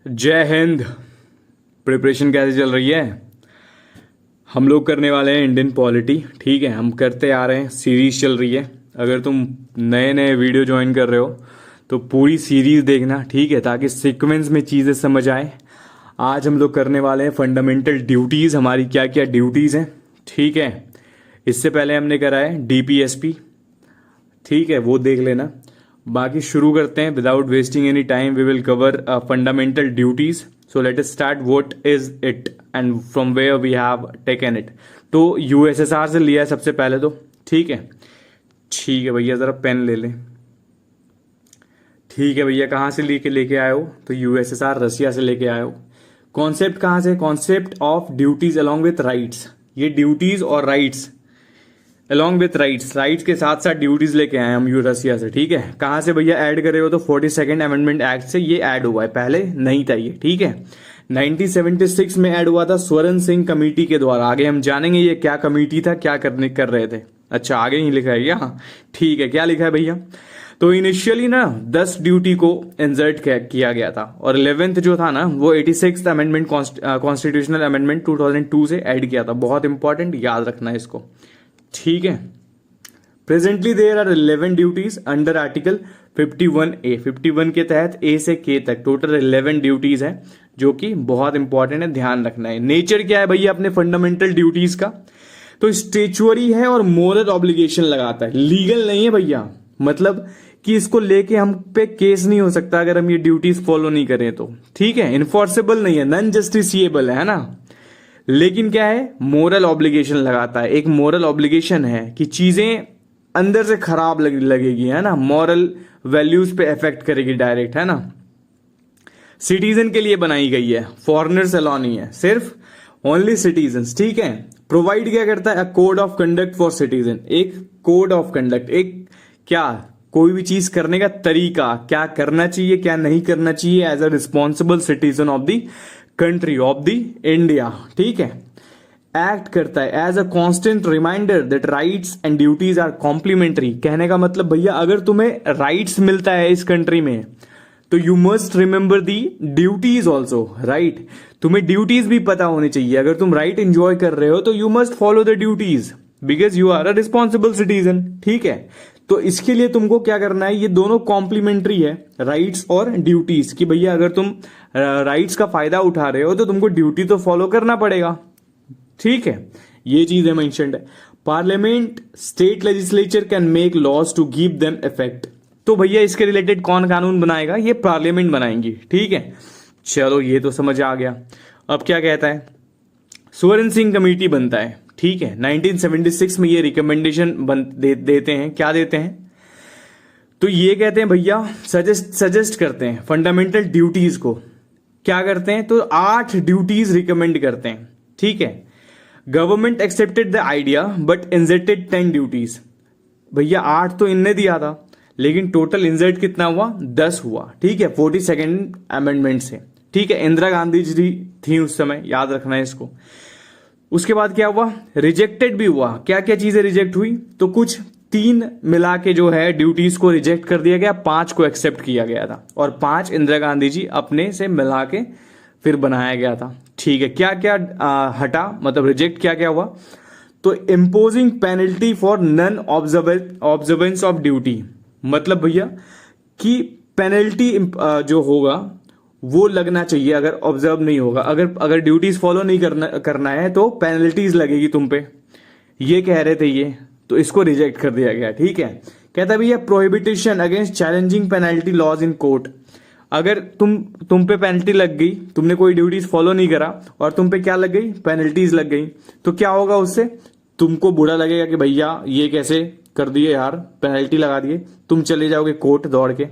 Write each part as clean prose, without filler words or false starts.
जय हिंद। प्रिपरेशन कैसे चल रही है? हम लोग करने वाले हैं इंडियन पॉलिटी। ठीक है, हम करते आ रहे हैं, सीरीज चल रही है। अगर तुम नए नए वीडियो ज्वाइन कर रहे हो तो पूरी सीरीज देखना, ठीक है, ताकि सीक्वेंस में चीज़ें समझ आए। आज हम लोग करने वाले हैं फंडामेंटल ड्यूटीज़, हमारी क्या क्या ड्यूटीज़ हैं। ठीक है, इससे पहले हमने करा है डीपीएसपी, ठीक है, वो देख लेना। बाकी शुरू करते हैं without wasting any time. We will cover fundamental duties. So let us start. What is it and from where we have taken it. तो यूएसएसआर से लिया है सबसे पहले तो, ठीक है। ठीक है भैया, जरा पेन ले लें। ठीक है भैया, कहाँ से लेके आए हो? तो यूएसएसआर, रसिया से लेके आए हो। कॉन्सेप्ट कहाँ से? Concept of duties along with rights. ये ड्यूटीज और rights along with rights, rights के साथ साथ ड्यूटीज लेके आए हम रसिया से। ठीक है, कहाँ से भैया ऐड करे हो? तो 42nd अमेंडमेंट एक्ट से ये ऐड हुआ है, पहले नहीं था ये। ठीक है, 1976 में ऐड हुआ था स्वर्ण सिंह कमेटी के द्वारा। आगे हम जानेंगे ये क्या कमेटी था, क्या कर रहे थे। अच्छा, आगे ही लिखा है क्या? ठीक है, क्या लिखा है भैया? तो इनिशियली ना 10 ड्यूटी को इंसर्ट किया गया था, और 11th जो था ना वो 86th अमेंडमेंट कॉन्स्टिट्यूशनल अमेंडमेंट 2002 से ऐड किया था। बहुत इंपॉर्टेंट, याद रखना है इसको। ठीक है, presently there are 11 duties under article 51A। 51 के तहत ए से के तक टोटल 11 ड्यूटीज है, जो कि बहुत इंपॉर्टेंट है, ध्यान रखना है। नेचर क्या है भैया अपने फंडामेंटल ड्यूटीज का? तो स्टेचुअरी है और मोरल ऑब्लिगेशन लगाता है, लीगल नहीं है भैया। मतलब कि इसको लेके हम पे केस नहीं हो सकता अगर हम ये ड्यूटीज फॉलो नहीं करें तो। ठीक है, इन्फोर्सेबल नहीं है, नॉन जस्टिसिएबल है ना। लेकिन क्या है, मोरल ऑब्लिगेशन लगाता है। एक मोरल ऑब्लिगेशन है कि चीजें अंदर से खराब लगेगी, है ना, मॉरल वैल्यूज पे इफेक्ट करेगी डायरेक्ट, है ना। सिटीजन के लिए बनाई गई है, फॉरेनर्स अलाउ नहीं है, सिर्फ ओनली सिटीजन। ठीक है, प्रोवाइड क्या करता है? A code of conduct for citizen. एक कोड ऑफ कंडक्ट, एक क्या, कोई भी चीज करने का तरीका, क्या करना चाहिए क्या नहीं करना चाहिए as a responsible citizen of the country of the India. ठीक है, एक्ट करता है as a constant reminder that rights and duties are complementary. कहने का मतलब भैया, अगर तुम्हें राइट्स मिलता है इस कंट्री में तो you must remember the duties also, right. तुम्हें ड्यूटीज भी पता होनी चाहिए। अगर तुम राइट एंजॉय कर रहे हो तो you must follow the duties because you are a responsible citizen. ठीक है, तो इसके लिए तुमको क्या करना है, ये दोनों कॉम्प्लीमेंट्री है, राइट्स और ड्यूटीज, कि भैया अगर तुम राइट्स का फायदा उठा रहे हो तो तुमको ड्यूटी तो फॉलो करना पड़ेगा। ठीक है, ये चीजें मेंशन्ड है। Parliament, state legislature can make laws to give them effect. तो भैया इसके रिलेटेड कौन कानून बनाएगा? ये पार्लियामेंट बनाएंगी। ठीक है, चलो ये तो समझ आ गया। अब क्या कहता है? स्वर्ण सिंह कमेटी बनता है। ठीक है, 1976 में ये रिकमेंडेशन देते हैं। क्या देते हैं? तो ये कहते हैं भैया, सजेस्ट करते हैं फंडामेंटल ड्यूटीज को। क्या करते हैं? तो 8 ड्यूटीज रिकमेंड करते हैं। ठीक है, government accepted the idea but inserted 10 duties. भैया 8 तो इनने दिया था, लेकिन टोटल इंसर्ट कितना हुआ? 10 हुआ। ठीक है, 42nd अमेंडमेंट से। ठीक है, इंदिरा गांधी जी थी उस समय, याद रखना है इसको। उसके बाद क्या हुआ? रिजेक्टेड भी हुआ। क्या क्या चीजें रिजेक्ट हुई? तो कुछ 3 मिला के जो है ड्यूटीज को रिजेक्ट कर दिया गया, 5 को एक्सेप्ट किया गया था, और 5 इंदिरा गांधी जी अपने से मिला के फिर बनाया गया था। ठीक है, क्या क्या हटा, मतलब रिजेक्ट क्या क्या हुआ? तो imposing penalty for non observance of duty. मतलब भैया कि पेनल्टी जो होगा वो लगना चाहिए अगर ऑब्जर्व नहीं होगा। अगर ड्यूटीज फॉलो नहीं करना है तो पेनल्टीज लगेगी तुम पे, ये कह रहे थे ये। तो इसको रिजेक्ट कर दिया गया। ठीक है, कहता है भैया prohibition against challenging penalty laws in court. अगर तुम पे पेनल्टी लग गई, तुमने कोई ड्यूटीज फॉलो नहीं करा और तुम पे क्या लग गई? पेनल्टीज लग गई, तो क्या होगा उससे? तुमको बुरा लगेगा कि भैया ये कैसे कर दिए यार, पेनल्टी लगा दिए। तुम चले जाओगे कोर्ट दौड़ के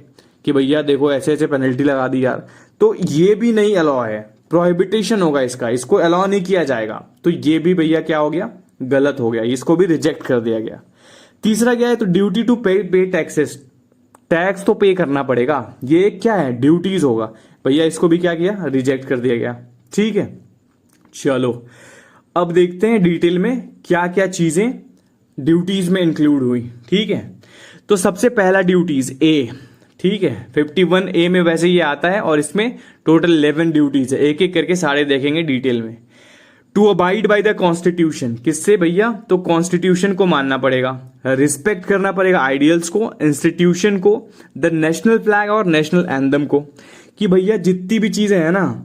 कि भैया देखो ऐसे ऐसे पेनल्टी लगा दी यार। तो ये भी नहीं अलाउ है, प्रोहिबिटेशन होगा इसका, इसको अलाउ नहीं किया जाएगा। तो ये भी भैया क्या हो गया? गलत हो गया, इसको भी रिजेक्ट कर दिया गया। तीसरा क्या है? तो ड्यूटी टू पे टैक्सेस। टैक्स तो पे करना पड़ेगा, ये क्या है? ड्यूटीज होगा भैया, इसको भी क्या किया? रिजेक्ट कर दिया गया। ठीक है, चलो अब देखते हैं डिटेल में क्या क्या चीजें ड्यूटीज में इंक्लूड हुई। ठीक है, तो सबसे पहला ड्यूटीज ए, ठीक है, 51A में वैसे ये आता है और इसमें टोटल 11 ड्यूटीज है, एक एक करके सारे देखेंगे डिटेल में। To abide by the constitution, किससे भैया, तो कॉन्स्टिट्यूशन को मानना पड़ेगा, रिस्पेक्ट करना पड़ेगा आइडियल्स को, इंस्टीट्यूशन को, द नेशनल फ्लैग और नेशनल एंथम को, कि भैया जितनी भी चीजें हैं ना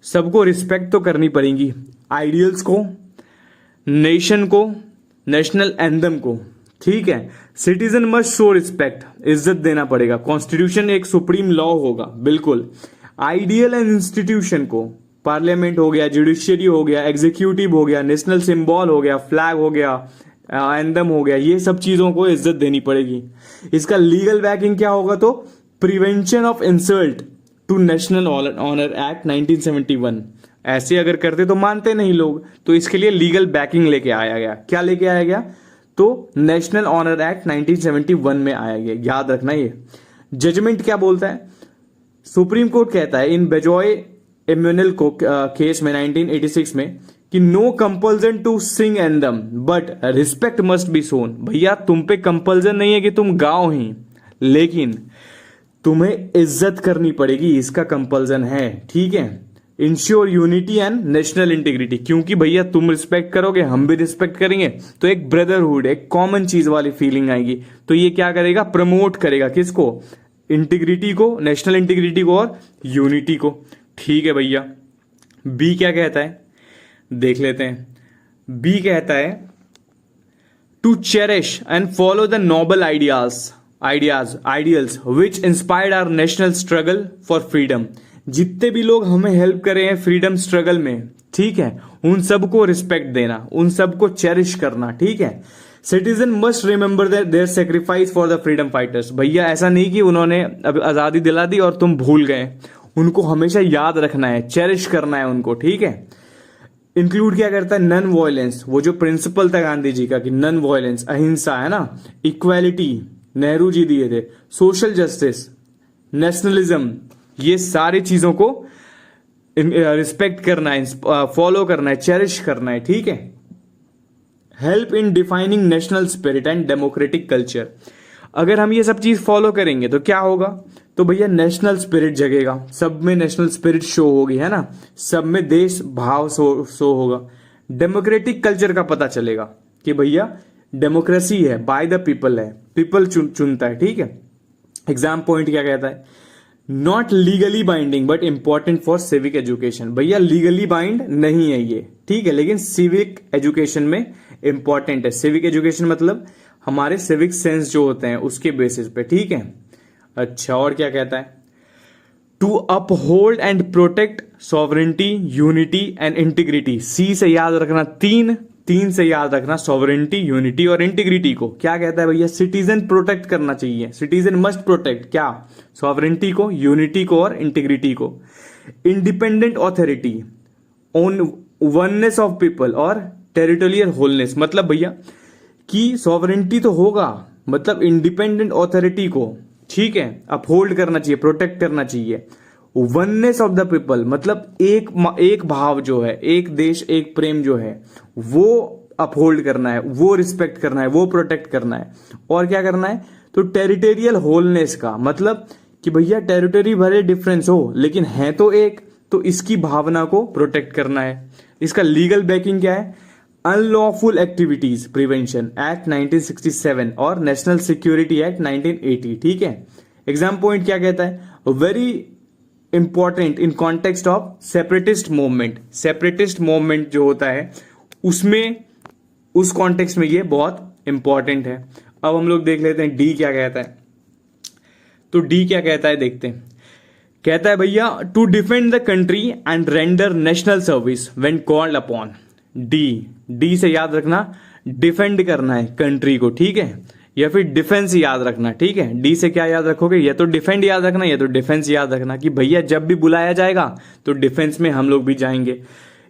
सबको रिस्पेक्ट तो करनी पड़ेंगी, आइडियल्स को, नेशन को, नेशनल एंथम को, ठीक है। सिटीजन मस्ट शो रिस्पेक्ट, इज्जत देना पड़ेगा, कॉन्स्टिट्यूशन एक सुप्रीम लॉ होगा बिल्कुल। आइडियल एंड इंस्टीट्यूशन को, पार्लियामेंट हो गया, जुडिशियरी हो गया, एग्जीक्यूटिव हो गया, नेशनल सिंबल हो गया, फ्लैग हो गया, एंथम हो गया, ये सब चीजों को इज्जत देनी पड़ेगी। इसका लीगल बैकिंग क्या होगा, तो prevention of insult to national honour act 1971। ऐसे अगर करते तो मानते नहीं लोग, तो इसके लिए लीगल बैकिंग लेके आया गया। क्या लेके आया गया, तो नेशनल ऑनर एक्ट 1971 में आया गया, याद रखना ये। जजमेंट क्या बोलता है, सुप्रीम कोर्ट कहता है इन बेजॉय इम्यूनल को केस में 1986 में कि no compulsion to sing anthem but respect must be shown. भैया तुम पे कंपल्सन नहीं है कि तुम गाओ ही, लेकिन तुम्हें इज्जत करनी पड़ेगी, इसका कंपल्सन है, ठीक है। Ensure unity and national integrity, क्योंकि भैया तुम रिस्पेक्ट करोगे हम भी रिस्पेक्ट करेंगे, तो एक ब्रदरहुड, एक कॉमन चीज वाली फीलिंग आएगी। तो ये क्या करेगा, प्रमोट करेगा किसको, इंटीग्रिटी को, नेशनल इंटीग्रिटी को और यूनिटी को, ठीक है भैया। बी क्या कहता है, देख लेते हैं। बी कहता है to cherish and follow the noble ideals which inspired our national struggle for freedom. जितने भी लोग हमें हेल्प कर रहे हैं फ्रीडम स्ट्रगल में, ठीक है, उन सबको रिस्पेक्ट देना, उन सबको चेरिश करना, ठीक है। Citizen must remember there sacrifice for the freedom fighters. भैया ऐसा नहीं कि उन्होंने अब आजादी दिला दी और तुम भूल गए, उनको हमेशा याद रखना है, चेरिश करना है उनको, ठीक है। इंक्लूड क्या करता है, नन वायलेंस, वो जो प्रिंसिपल था गांधी जी का कि नन वायलेंस, अहिंसा है ना, इक्वालिटी नेहरू जी दिए थे, सोशल जस्टिस, नेशनलिज्म, ये सारी चीजों को रिस्पेक्ट करना है, फॉलो करना है, चेरिश करना है, ठीक है। Help in defining national spirit and democratic culture. अगर हम ये सब चीज फॉलो करेंगे तो क्या होगा, तो भैया नेशनल स्पिरिट जगेगा, सब में नेशनल स्पिरिट शो होगी, है ना, सब में देश भाव शो होगा। डेमोक्रेटिक कल्चर का पता चलेगा कि भैया डेमोक्रेसी है, बाय द पीपल है, पीपल चुनता है, ठीक है। एग्जाम पॉइंट क्या कहता है, not legally binding but important for civic education. भैया लीगली बाइंड नहीं है ये, ठीक है, लेकिन सिविक एजुकेशन में इंपॉर्टेंट है। सिविक एजुकेशन मतलब हमारे सिविक सेंस जो होते हैं उसके बेसिस पे, ठीक है। अच्छा, और क्या कहता है, to uphold and protect sovereignty, unity and integrity. C से याद रखना, तीन से याद रखना, सॉवरेंटी, यूनिटी और इंटीग्रिटी को। क्या कहता है भैया, सिटीजन प्रोटेक्ट करना चाहिए, सिटीजन मस्ट प्रोटेक्ट क्या, सॉवरेंटी को, यूनिटी को और इंटीग्रिटी को। Independent authority, own oneness of people और टेरिटोरियल होलनेस, मतलब भैया कि सॉवरेंटी तो होगा, मतलब इंडिपेंडेंट ऑथोरिटी को, ठीक है, अपहोल्ड करना चाहिए, प्रोटेक्ट करना चाहिए। वननेस ऑफ द पीपल मतलब एक भाव जो है, एक देश एक प्रेम जो है, वो अपहोल्ड करना है, वो रिस्पेक्ट करना है, वो प्रोटेक्ट करना है। और क्या करना है, तो टेरिटोरियल होलनेस का मतलब कि भैया टेरिटरी भले डिफरेंस हो लेकिन है तो एक, तो इसकी भावना को प्रोटेक्ट करना है। इसका लीगल बैकिंग क्या है, अनलॉफुल एक्टिविटीज प्रिवेंशन एक्ट 1967 और नेशनल सिक्योरिटी एक्ट 1980, ठीक है। एग्जाम पॉइंट क्या कहता है, very important in context of separatist movement. Separatist movement जो होता है उसमें, उस कॉन्टेक्स्ट में ये बहुत इंपॉर्टेंट है। अब हम लोग देख लेते हैं डी क्या कहता है। तो डी क्या कहता है देखते हैं। कहता है भैया to defend the country and render national service when called upon. D से याद रखना, डिफेंड करना है कंट्री को, ठीक है, या फिर डिफेंस याद रखना, ठीक है। डी से क्या याद रखोगे, या तो डिफेंड याद रखना या तो डिफेंस याद रखना कि भैया जब भी बुलाया जाएगा तो डिफेंस में हम लोग भी जाएंगे।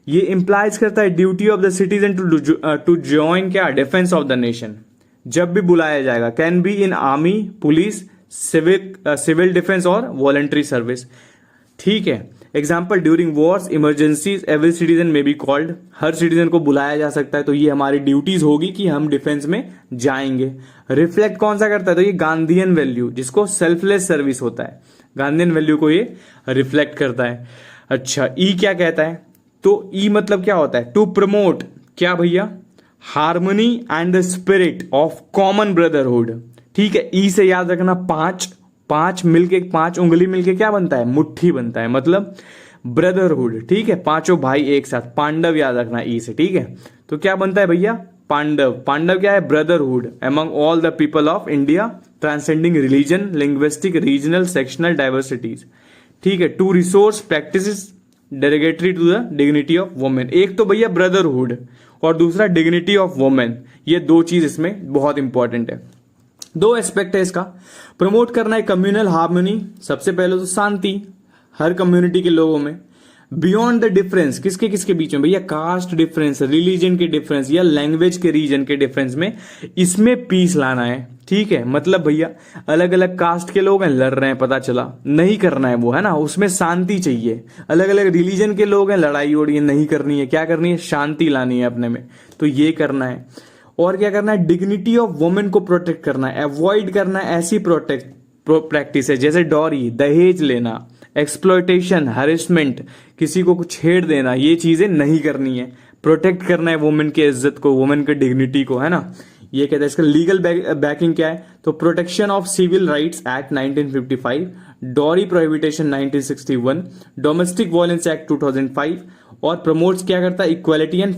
ये इंप्लाइज करता है duty of the citizen to join क्या, डिफेंस ऑफ द नेशन। जब भी बुलाया जाएगा, can be in army, police, civil defence और वॉलंटरी सर्विस, ठीक है। Example during wars emergencies every citizen may be called, हर सिटीजन को बुलाया जा सकता है, तो ये हमारी ड्यूटीज होगी कि हम डिफेंस में जाएंगे। रिफ्लेक्ट कौन सा करता है, तो ये गांधीयन वैल्यू, जिसको सेल्फलेस सर्विस होता है, गांधीयन वैल्यू को ये रिफ्लेक्ट करता है। अच्छा, ई क्या कहता है, तो ई मतलब क्या होता है, टू प्रमोट क्या भैया, harmony and the spirit of common brotherhood. ठीक है, ई से याद रखना पांच मिलके, 5 उंगली मिलके क्या बनता है, मुट्ठी बनता है, मतलब ब्रदरहुड। ठीक है, पांचों भाई एक साथ, पांडव याद रखना ई से। ठीक है, तो क्या बनता है भैया, पांडव। पांडव क्या है, brotherhood among all the people of India transcending religion linguistic regional sectional diversities. ठीक है, to resource practice derogatory to the dignity of women. एक तो भैया ब्रदरहुड और दूसरा डिग्निटी ऑफ वुमेन, ये 2 चीज इसमें बहुत इंपॉर्टेंट है। 2 एस्पेक्ट है इसका। प्रमोट करना है कम्युनल हार्मनी, सबसे पहले तो शांति हर कम्युनिटी के लोगों में, बियॉन्ड द डिफरेंस, किसके किसके बीच में भैया, कास्ट डिफरेंस, रिलीजन के डिफरेंस या लैंग्वेज के रीजन के डिफरेंस में, इसमें पीस लाना है। ठीक है, मतलब भैया अलग अलग कास्ट के लोग हैं, लड़ रहे हैं, पता चला, नहीं करना है वो, है ना, उसमें शांति चाहिए। अलग अलग रिलीजन के लोग हैं, लड़ाई हो रही है, नहीं करनी है, क्या करनी है, शांति लानी है अपने में, तो ये करना है। और क्या करना है, डिग्निटी ऑफ वुमेन को प्रोटेक्ट करना है, अवॉइड करना है ऐसी प्रैक्टिस है जैसे डॉरी, दहेज लेना, एक्सप्लॉयटेशन, हैरेसमेंट, किसी को कुछ छेड़ देना, ये चीजें नहीं करनी है। प्रोटेक्ट करना है वुमेन की इज्जत को, वुमेन की डिग्निटी को, है ना, ये कहता है। इसका लीगल बैकिंग क्या है, तो protection of civil rights act 1955, dowry prohibition 1961, domestic violence act 2005, और प्रमोट्स क्या करता है, इक्वालिटी एंड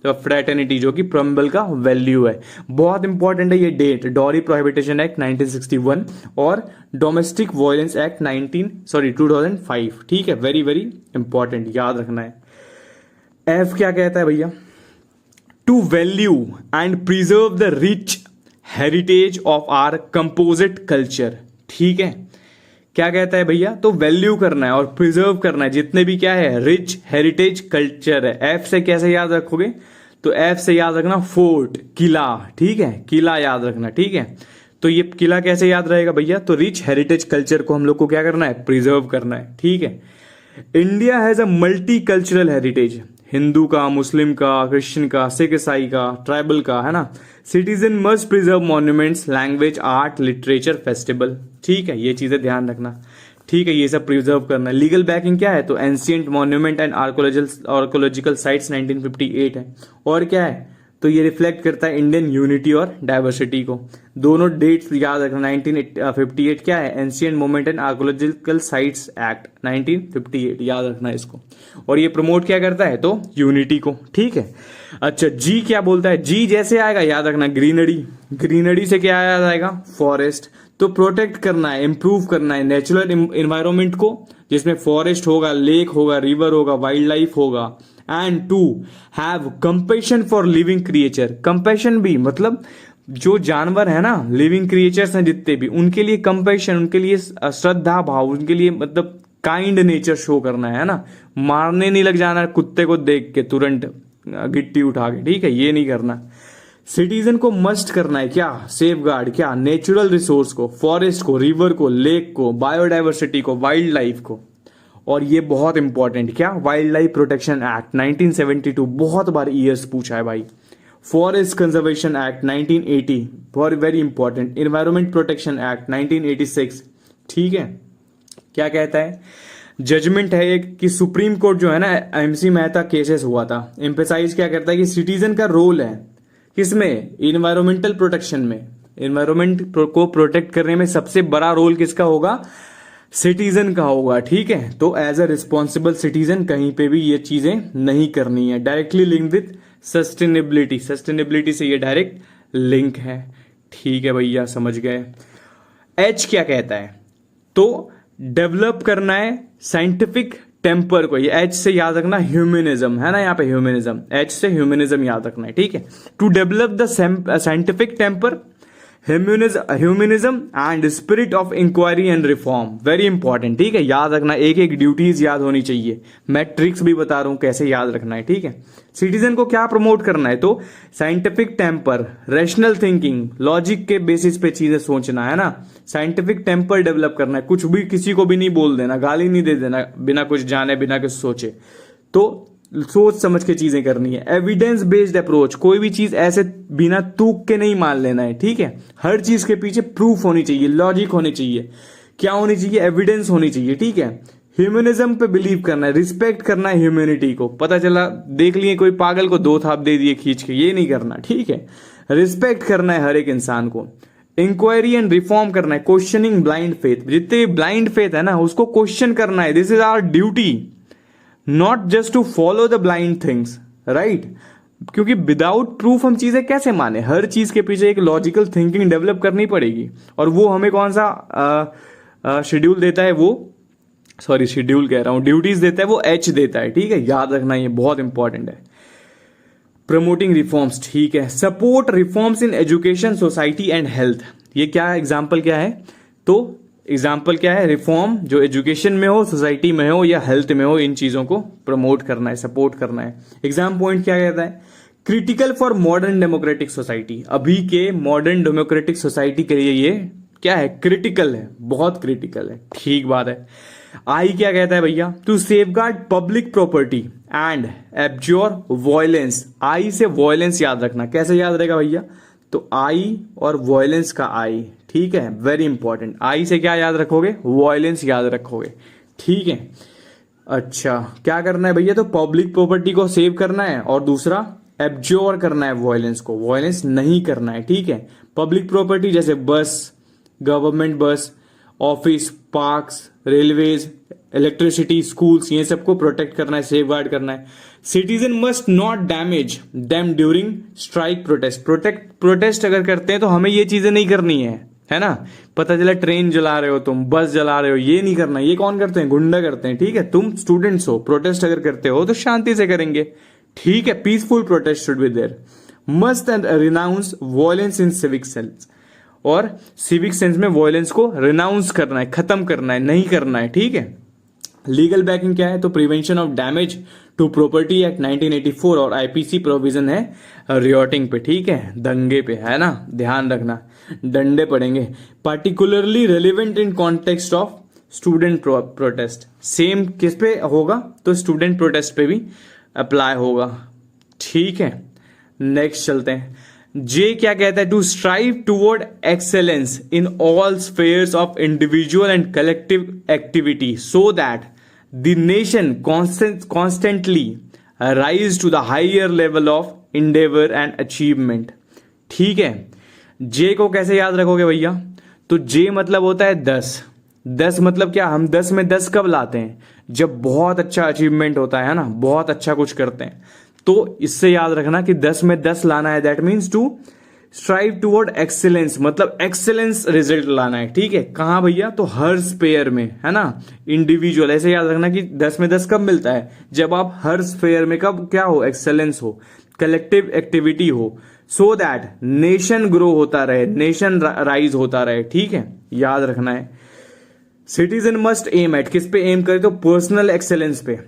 फ्रेटर्निटी, जो कि प्रम्बल का वैल्यू है। बहुत इंपॉर्टेंट है ये डेट, डॉरी प्रोहिबिटेशन एक्ट 1961 और डोमेस्टिक वायलेंस एक्ट 2005। ठीक है, वेरी वेरी इंपॉर्टेंट, याद रखना है। एफ क्या कहता है भैया, to value and preserve the rich heritage of our composite culture. ठीक है, क्या कहता है भैया, तो वैल्यू करना है और प्रिजर्व करना है जितने भी क्या है, रिच हेरिटेज कल्चर है। एफ से कैसे याद रखोगे, तो एफ से याद रखना फोर्ट, किला। ठीक है, किला याद रखना। ठीक है, तो ये किला कैसे याद रहेगा भैया, तो रिच हेरिटेज कल्चर को हम लोग को क्या करना है, प्रिजर्व करना है। ठीक है, India has a multi cultural heritage, Hindu का, मुस्लिम का, क्रिश्चियन का, सिख ईसाई का, ट्राइबल का, है ना। Citizen must preserve monuments, language, art, literature, festival. ठीक है, ये चीजें ध्यान रखना। ठीक है, ये सब प्रिजर्व करना है। लीगल बैकिंग क्या है, तो ancient monument and archaeological sites 1958 है। और क्या है, तो ये रिफ्लेक्ट करता है इंडियन यूनिटी और डाइवर्सिटी को। दोनों डेट्स याद रखना, 1958 क्या है, ancient moment and archaeological sites act 1958, याद रखना इसको। और ये प्रमोट क्या करता है, तो यूनिटी को। ठीक है, अच्छा जी क्या बोलता है, जी जैसे आएगा याद रखना ग्रीनरी, ग्रीनरी से क्या याद आएगा, फॉरेस्ट। तो प्रोटेक्ट करना है, इंप्रूव करना है नेचुरल इन्वायरमेंट को, जिसमें फॉरेस्ट होगा, लेक होगा, रिवर होगा, वाइल्ड लाइफ होगा। And to have compassion for living creature, compassion भी मतलब जो जानवर है ना, लिविंग क्रिएचर्स हैं जितने भी, उनके लिए कंपैशन, उनके लिए श्रद्धा भाव, उनके लिए मतलब काइंड नेचर शो करना है ना। मारने नहीं लग जाना कुत्ते को देख के तुरंत गिट्टी उठा के, ठीक है, ये नहीं करना। सिटीजन को मस्ट करना है क्या, सेफ गार्ड क्या, नेचुरल रिसोर्स को, फॉरेस्ट को, रिवर को, लेक को, बायोडाइवर्सिटी को, वाइल्ड लाइफ को। और ये बहुत इंपॉर्टेंट क्या, वाइल्ड लाइफ प्रोटेक्शन एक्ट 1972, बहुत बार ईयर्स पूछा है भाई। Forest conservation act 1980, for very important. Environment protection act 1986, ठीक है। क्या कहता है, जजमेंट है एक कि सुप्रीम कोर्ट जो है ना, एमसी मेहता केसेस हुआ था, एम्फेसाइज क्या करता है कि सिटीजन का रोल है किसमें, इन्वायरमेंटल प्रोटेक्शन में। इन्वायरमेंट को प्रोटेक्ट करने में सबसे बड़ा रोल किसका होगा, सिटीजन का होगा, ठीक है। तो एज अ रिस्पॉन्सिबल सिटीजन कहीं पे भी ये चीजें नहीं करनी है। Directly link with sustainability, sustainability से ये डायरेक्ट लिंक है, ठीक है भैया, समझ गए। एच क्या कहता है, तो डेवलप करना है साइंटिफिक टेम्पर को, ये एच से याद रखना ह्यूमनिज्म है ना, यहाँ पे ह्यूमनिज्म, एच से ह्यूमनिज्म याद रखना है, ठीक है। To develop the scientific temper, humanism and spirit of inquiry and reform, very important, ठीक है, याद रखना, एक एक ड्यूटीज याद होनी चाहिए, मैं ट्रिक्स भी बता रहा हूं कैसे याद रखना है, ठीक है। सिटीजन को क्या प्रमोट करना है, तो scientific temper, rational thinking, logic के बेसिस पे चीजें सोचना है ना, साइंटिफिक टेम्पर डेवलप करना है, कुछ भी किसी को भी नहीं बोल देना, गाली नहीं दे देना बिना कुछ जाने बिना कुछ सोचे, तो सोच समझ के चीजें करनी है। एविडेंस बेस्ड अप्रोच, कोई भी चीज ऐसे बिना तूक के नहीं मान लेना है, ठीक है, हर चीज के पीछे प्रूफ होनी चाहिए, लॉजिक होनी चाहिए, क्या होनी चाहिए, एविडेंस होनी चाहिए, ठीक है। ह्यूमनिज्म पे बिलीव करना है, रिस्पेक्ट करना है ह्यूमैनिटी को, पता चला देख लिए कोई पागल को 2 थाप दे दिए खींच के, ये नहीं करना, ठीक है, रिस्पेक्ट करना है हर एक इंसान को। इंक्वायरी एंड रिफॉर्म करना है, क्वेश्चनिंग ब्लाइंड फेथ, जितने ब्लाइंड फेथ है ना उसको क्वेश्चन करना है, this is our duty, not just to follow the blind things, right, क्योंकि विदाउट प्रूफ हम चीजें कैसे माने, हर चीज के पीछे एक लॉजिकल थिंकिंग डेवलप करनी पड़ेगी, और वो हमें कौन सा शेड्यूल देता है, वो सॉरी शेड्यूल कह रहा हूं, ड्यूटीज देता है वो H देता है, ठीक है, याद रखना ये बहुत इंपॉर्टेंट है। प्रमोटिंग रिफॉर्म्स, ठीक है, support reforms in education, society and health, ये क्या एग्जाम्पल क्या है, तो एग्जाम्पल क्या है, रिफॉर्म जो एजुकेशन में हो, सोसाइटी में हो या हेल्थ में हो, इन चीजों को प्रमोट करना है, सपोर्ट करना है। एग्जाम पॉइंट क्या कहता है, critical for modern democratic society, अभी के मॉडर्न डेमोक्रेटिक सोसाइटी के लिए ये क्या है, क्रिटिकल है, बहुत क्रिटिकल है, ठीक बात है। आई क्या कहता है भैया, to safeguard public property and abjure violence, I से वॉयलेंस याद रखना, कैसे याद रहेगा भैया, तो आई और वॉयलेंस का आई, ठीक है, वेरी इंपॉर्टेंट, आई से क्या याद रखोगे, वॉयलेंस याद रखोगे, ठीक है। अच्छा क्या करना है भैया, तो पब्लिक प्रॉपर्टी को सेव करना है, और दूसरा एब्ज्योर करना है वॉयलेंस को, वॉयलेंस नहीं करना है, ठीक है। पब्लिक प्रॉपर्टी जैसे बस, गवर्नमेंट बस, office, parks, railways, electricity, schools, ये सबको प्रोटेक्ट करना है, सेफ गार्ड करना है। Citizen must not damage them during strike protest, protest अगर करते हैं तो हमें ये चीजें नहीं करनी है ना, पता चला ट्रेन जला रहे हो तुम, बस जला रहे हो, ये नहीं करना, ये कौन करते हैं, गुंडा करते हैं, ठीक है। तुम स्टूडेंट्स हो, प्रोटेस्ट अगर करते हो तो शांति से करेंगे, ठीक है, peaceful protest should be there. Must and renounce violence in civic sense, और सिविक सेंस में वॉयलेंस को रिनाउंस करना है, खत्म करना है, नहीं करना है, ठीक है। लीगल बैकिंग क्या है, तो prevention of damage to property act 1984 और आईपीसी प्रोविजन है रियोटिंग पे, ठीक है, दंगे पे, है ना, ध्यान रखना, डंडे पड़ेंगे। Particularly relevant in context of student protest, same किस पे होगा, तो स्टूडेंट प्रोटेस्ट पे भी अप्लाई होगा, ठीक है। नेक्स्ट चलते हैं, जे क्या कहता है, to strive toward excellence in all spheres of individual and collective activity so that the nation constantly rise to the higher level of endeavour and achievement, ठीक है। जे को कैसे याद रखोगे भैया, तो जे मतलब होता है 10 मतलब क्या, हम 10 में 10 कब लाते हैं, जब बहुत अच्छा अचीवमेंट होता है ना, बहुत अच्छा कुछ करते हैं, तो इससे याद रखना कि 10 में 10 लाना है, that means to strive toward excellence, मतलब एक्सीलेंस रिजल्ट लाना है, ठीक है। कहां भैया, तो हर स्पेयर में, है ना, इंडिविजुअल, ऐसे याद रखना कि 10 में 10 कब मिलता है, जब आप हर स्पेयर में कब क्या हो, एक्सेलेंस हो, कलेक्टिव एक्टिविटी हो, सो दैट नेशन ग्रो होता रहे, नेशन राइज होता रहे, ठीक है, याद रखना है। सिटीजन मस्ट एम एट, किस पे एम करे, तो पर्सनल एक्सेलेंस पे,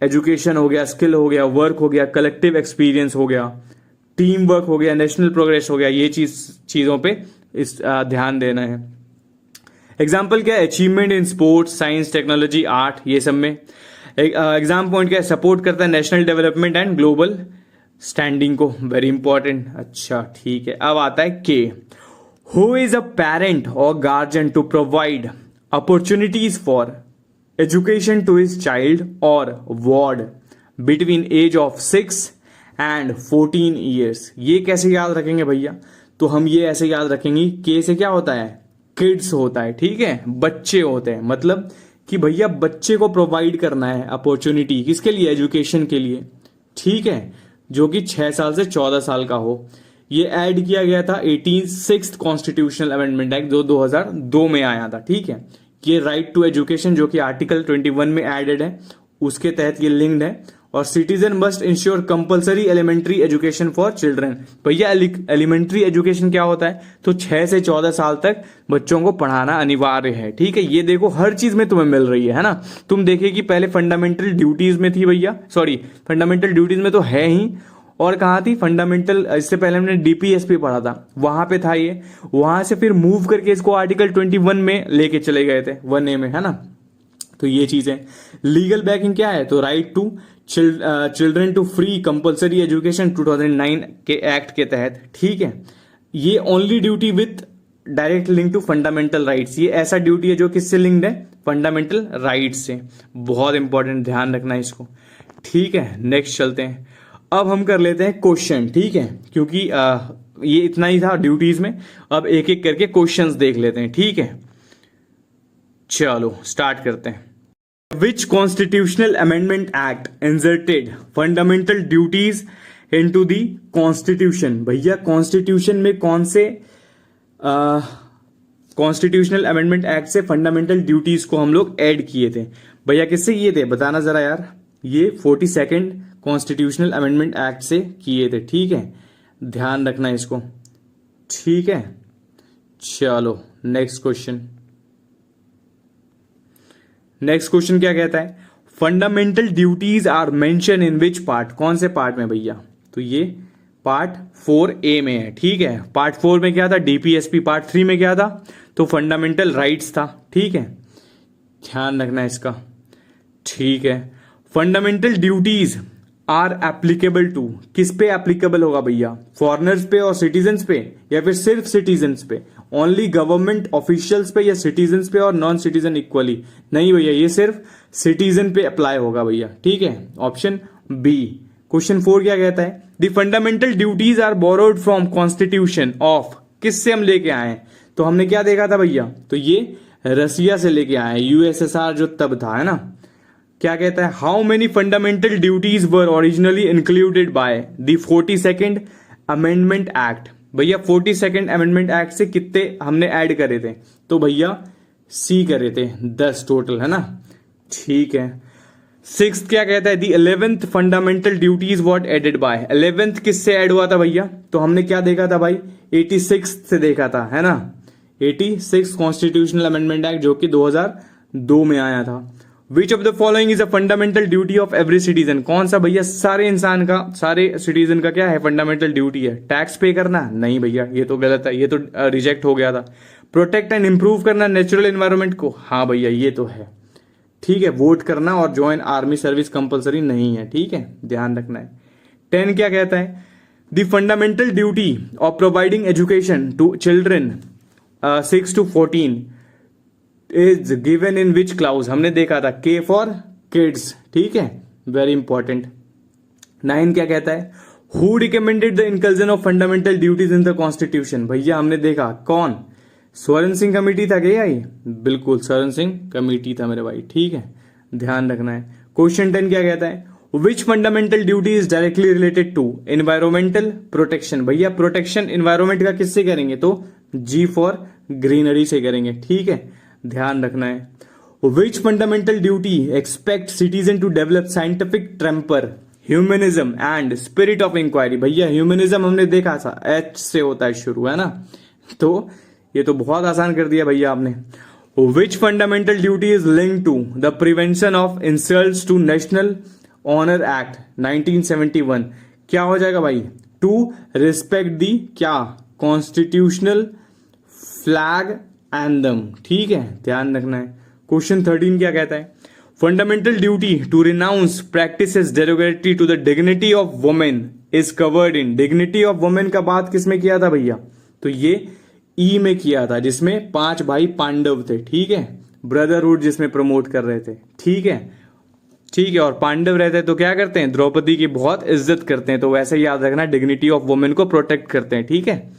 एजुकेशन हो गया, स्किल हो गया, वर्क हो गया, कलेक्टिव एक्सपीरियंस हो गया, टीम वर्क हो गया, नेशनल प्रोग्रेस हो गया, ये चीजों पे इस ध्यान देना है। एग्जाम्पल क्या है, achievement in sports, science, technology, art, ये सब में। एग्जाम पॉइंट क्या है, सपोर्ट करता है national development and global standing को, वेरी इंपॉर्टेंट। अच्छा ठीक है, अब आता है के, हु इज अ पेरेंट और guardian to provide opportunities for education to his child और ward between age of 6 and 14 years. ये कैसे याद रखेंगे भैया, तो हम ये ऐसे याद रखेंगे, के से क्या होता है, किड्स होता है, ठीक है, बच्चे होते हैं, मतलब कि भैया बच्चे को प्रोवाइड करना है अपॉर्चुनिटी, किसके लिए, एजुकेशन के लिए, ठीक है, जो कि 6 साल से 14 साल का हो। ये ऐड किया गया था 86th कॉन्स्टिट्यूशनल अमेंडमेंट एक्ट जो 2002 में आया था, ठीक है। ये राइट टू एजुकेशन जो कि आर्टिकल 21 में एडेड है, उसके तहत ये लिंक्ड है, और citizen must ensure compulsory elementary education for children. भैया एलिमेंट्री एजुकेशन क्या होता है, तो 6 से 14 साल तक बच्चों को पढ़ाना अनिवार्य है। ठीक है, ये देखो हर चीज में तुम्हें मिल रही है ना। तुम देखिए कि पहले फंडामेंटल ड्यूटीज में थी भैया, सॉरी फंडामेंटल ड्यूटीज में तो है ही, और कहाँ थी फंडामेंटल, इससे पहले हमने डीपीएसपी पढ़ा था, वहां पे था ये। वहां से फिर मूव करके इसको आर्टिकल 21 में लेके चले गए थे, 1A में, है ना। तो ये चीज है। लीगल बैकिंग क्या है, तो right to children to free compulsory education 2009 के एक्ट के तहत। ठीक है, ये only duty with direct link to fundamental rights. ये ऐसा ड्यूटी है जो किससे लिंक्ड है, फंडामेंटल राइट्स से। बहुत इंपॉर्टेंट, ध्यान रखना इसको। ठीक है, नेक्स्ट चलते हैं। अब हम कर लेते हैं क्वेश्चन। ठीक है, क्योंकि ये इतना ही था ड्यूटीज में, अब एक एक करके क्वेश्चंस देख लेते हैं। ठीक है, चलो स्टार्ट करते हैं। Which constitutional amendment act inserted fundamental duties into the constitution. भैया कॉन्स्टिट्यूशन में कौन से कॉन्स्टिट्यूशनल अमेंडमेंट एक्ट से फंडामेंटल ड्यूटीज को हम लोग ऐड किए थे। भैया किससे किए थे, बताना जरा यार। ये 42nd कॉन्स्टिट्यूशनल अमेंडमेंट एक्ट से किए थे। ठीक है, ध्यान रखना इसको। ठीक है, चलो नेक्स्ट क्वेश्चन। नेक्स्ट क्वेश्चन क्या कहता है, fundamental duties are mention in which part. कौन से पार्ट में भैया, तो ये पार्ट 4A में है। ठीक है, पार्ट 4 में क्या था, डीपीएसपी। पार्ट 3 में क्या था, तो फंडामेंटल राइट्स था। ठीक है, ध्यान रखना इसका। ठीक है, fundamental duties are applicable to, किस पे एप्लीकेबल होगा भैया, फॉरेनर्स पे और सिटीजन्स पे, या फिर सिर्फ सिटीजन्स पे, ओनली गवर्नमेंट ऑफिशियल्स पे, या सिटीजन्स पे और नॉन सिटीजन इक्वली। नहीं भैया, ये सिर्फ सिटीजन पे अप्लाई होगा भैया। ठीक है, ऑप्शन बी। क्वेश्चन 4 क्या कहता है, the fundamental duties are borrowed from constitution of, किससे हम लेके आए हैं, तो हमने क्या देखा था भैया, तो ये रसिया से लेके आए हैं, यूएसएसआर जो तब था, है ना। क्या कहता है, how many fundamental duties were originally included by the 42nd amendment act. भैया 42nd अमेंडमेंट एक्ट से कितने हमने ऐड करे थे, तो भैया सी करे थे 10 टोटल, है ना। ठीक है, 6th क्या कहता है, the 11th fundamental duties what added by. 11th किससे ऐड हुआ था भैया, तो हमने क्या देखा था भाई, 86 से देखा था, है ना। 86 कॉन्स्टिट्यूशनल अमेंडमेंट एक्ट जो कि 2002 में आया था। Which of the following is a fundamental duty of every citizen. कौन सा भैया, सारे इंसान का, सारे सिटीजन का क्या है, फंडामेंटल ड्यूटी है। टैक्स पे करना, नहीं भैया ये तो गलत है, ये तो रिजेक्ट हो गया था। प्रोटेक्ट एंड इंप्रूव करना नेचुरल एनवायरनमेंट को, हाँ भैया ये तो है। ठीक है, वोट करना और ज्वाइन आर्मी सर्विस कंपलसरी नहीं है। ठीक है, ध्यान रखना है। 10 क्या कहता है, the fundamental duty of providing education to children 6 to 14 is given in which clause. हमने देखा था के फॉर किड्स। ठीक है, वेरी इंपॉर्टेंट। 9 क्या कहता है, who recommended the inclusion of fundamental duties in the constitution. भैया हमने देखा कौन, स्वर्ण सिंह कमेटी था क्या ये, बिल्कुल स्वर्ण सिंह कमेटी था मेरे भाई। ठीक है, ध्यान रखना है। क्वेश्चन 10 क्या कहता है, which fundamental duty is directly related to environmental protection. भैया प्रोटेक्शन एनवायरमेंट का किससे करेंगे, तो जी फॉर ग्रीनरी से करेंगे। ठीक है, ध्यान रखना है। Which fundamental duty expect citizen to develop scientific temper, humanism and spirit of inquiry. भैया ह्यूमनिज्म हमने देखा था, एच से होता है शुरू, है ना। तो ये तो बहुत आसान कर दिया भैया आपने। Which fundamental duty is link to the prevention of insults to national honour act 1971। क्या हो जाएगा भाई, टू रिस्पेक्ट दी क्या, कॉन्स्टिट्यूशनल फ्लैग एंथम। ठीक है, ध्यान रखना है। क्वेश्चन 13 क्या कहता है, fundamental duty to renounce practices derogatory to the dignity of women is covered in. Dignity of women का बात किसमें किया था भैया, तो ये ई में किया था, जिसमें 5 भाई पांडव थे। ठीक है, ब्रदरहुड जिसमें प्रमोट कर रहे थे। ठीक है, ठीक है, और पांडव रहते हैं तो क्या करते हैं, द्रौपदी की बहुत इज्जत करते हैं, तो वैसे याद रखना डिग्निटी ऑफ वुमेन को प्रोटेक्ट करते हैं। ठीक है,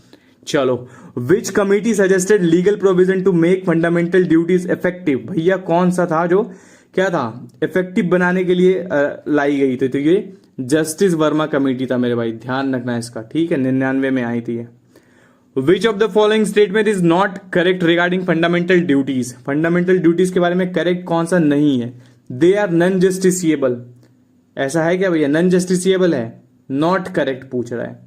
चलो। Which committee suggested legal provision to make fundamental duties effective. भैया कौन सा था जो क्या था, इफेक्टिव बनाने के लिए लाई गई थी, तो ये जस्टिस वर्मा कमेटी था मेरे भाई, ध्यान रखना है इसका। ठीक है, 99 में आई थी ये। Which of the following statement is not correct regarding fundamental duties. Fundamental duties के बारे में करेक्ट कौन सा नहीं है, दे आर नॉन जस्टिसिएबल, ऐसा है क्या भैया? नॉन जस्टिसिएबल है, नॉट करेक्ट पूछ रहा है।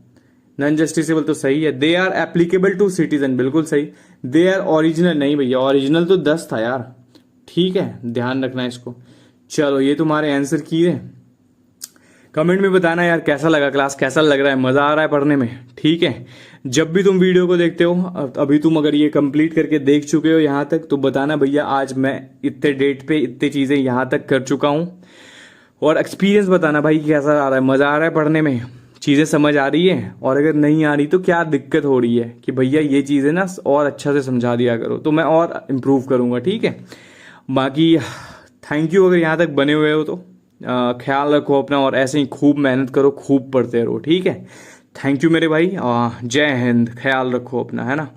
नॉन जस्टिसेबल तो सही है। They are applicable to citizen, बिल्कुल सही। दे आर ओरिजिनल, नहीं भैया, ओरिजिनल तो 10 था यार। ठीक है, ध्यान रखना इसको। चलो ये तुम्हारे आंसर किए। कमेंट में बताना यार कैसा लगा क्लास, कैसा लग रहा है, मजा आ रहा है पढ़ने में? ठीक है, जब भी तुम वीडियो को देखते हो, अभी तुम अगर ये कंप्लीट करके देख चुके हो यहाँ तक, तो बताना भैया आज मैं इतने डेट पे इतनी चीजें यहाँ तक कर चुका हूँ। और एक्सपीरियंस बताना भाई कैसा आ रहा है, मजा आ रहा है पढ़ने में, चीजें समझ आ रही है? और अगर नहीं आ रही तो क्या दिक्कत हो रही है कि भैया ये चीजें ना और अच्छा से समझा दिया करो, तो मैं और इम्प्रूव करूंगा। ठीक है, बाकी थैंक यू अगर यहाँ तक बने हुए हो तो। ख्याल रखो अपना और ऐसे ही खूब मेहनत करो, खूब पढ़ते रहो। ठीक है, थैंक यू मेरे भाई। जय हिंद, ख्याल रखो अपना, है ना।